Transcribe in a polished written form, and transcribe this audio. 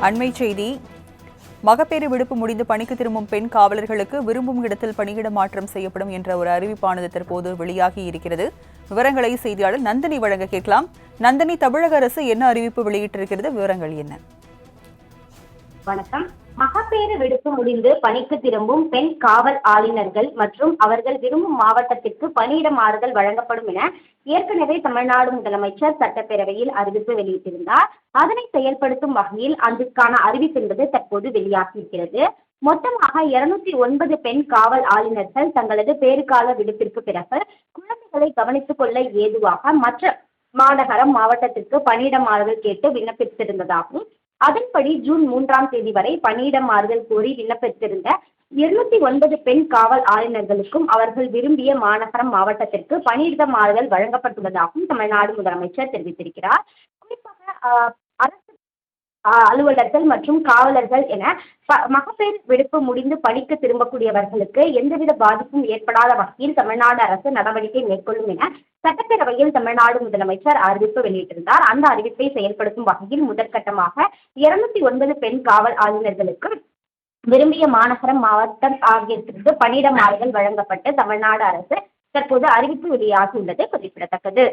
அண்மை செய்தி. மகப்பேறு விடுப்பு முடிந்து பணிக்கு திரும்பும் பெண் காவலர்களுக்கு விரும்பும் இடத்தில் பணியிட மாற்றம் செய்யப்படும் என்ற ஒரு அறிவிப்பானது தற்போது வெளியாகி இருக்கிறது. விவரங்களை செய்தியாளர் நந்தினி வழங்க கேட்கலாம். நந்தினி, தமிழக அரசு என்ன அறிவிப்பு வெளியிட்டிருக்கிறது? விவரங்கள் என்ன? வணக்கம். மகப்பேறு விடுப்பு முடிந்து பணிக்கு திரும்பும் பெண் காவல் ஆளுநர்கள் மற்றும் அவர்கள் விரும்பும் மாவட்டத்திற்கு பணியிட மாறுதல் வழங்கப்படும் என ஏற்கனவே தமிழ்நாடு முதலமைச்சர் சட்டப்பேரவையில் அறிவிப்பு வெளியிட்டிருந்தார். அதனை செயல்படுத்தும் வகையில் அதற்கான அறிவிப்பு என்பது தற்போது வெளியாகியிருக்கிறது. மொத்தமாக 209 பெண் காவல் ஆளுநர்கள் தங்களது பேறுகால விடுப்பிற்கு பிறகு குழந்தைகளை கவனித்துக் கொள்ள ஏதுவாக மற்ற மாநகரம் மாவட்டத்திற்கு பணியிட மாறுதல் கேட்டு விண்ணப்பித்திருந்ததாகவும், அதன்படி ஜூன் 3ஆம் தேதி வரை பணியிட மாறுதல் கோரி விண்ணப்பித்திருந்த 209 பெண் காவல் ஆளுநர்களுக்கும் அவர்கள் விரும்பிய மாநகரம் மாவட்டத்திற்கு பணியிட மாறுதல் வழங்கப்பட்டுள்ளதாகவும் தமிழ்நாடு முதலமைச்சர் தெரிவித்திருக்கிறார். குறிப்பாக அரசு அலுவலர்கள் மற்றும் காவலர்கள் என மகப்பேறு விடுப்பு முடிந்து பணிக்கு திரும்பக்கூடியவர்களுக்கு எந்தவித பாதிப்பும் ஏற்படாத வகையில் தமிழ்நாடு அரசு நடவடிக்கை மேற்கொள்ளும் என சட்டப்பேரவையில் தமிழ்நாடு முதலமைச்சர் அறிவிப்பு வெளியிட்டிருந்தார். அந்த அறிவிப்பை செயல்படுத்தும் வகையில் முதற்கட்டமாக 209 பெண் காவல் ஆளுநர்களுக்கு விரும்பிய மாநகரம் மாவட்டம் ஆகியவற்றிற்கு பணியிட மாறுதல் வழங்கப்பட்டு தமிழ்நாடு அரசு தற்போது அறிவிப்பு வெளியாகியுள்ளது குறிப்பிடத்தக்கது.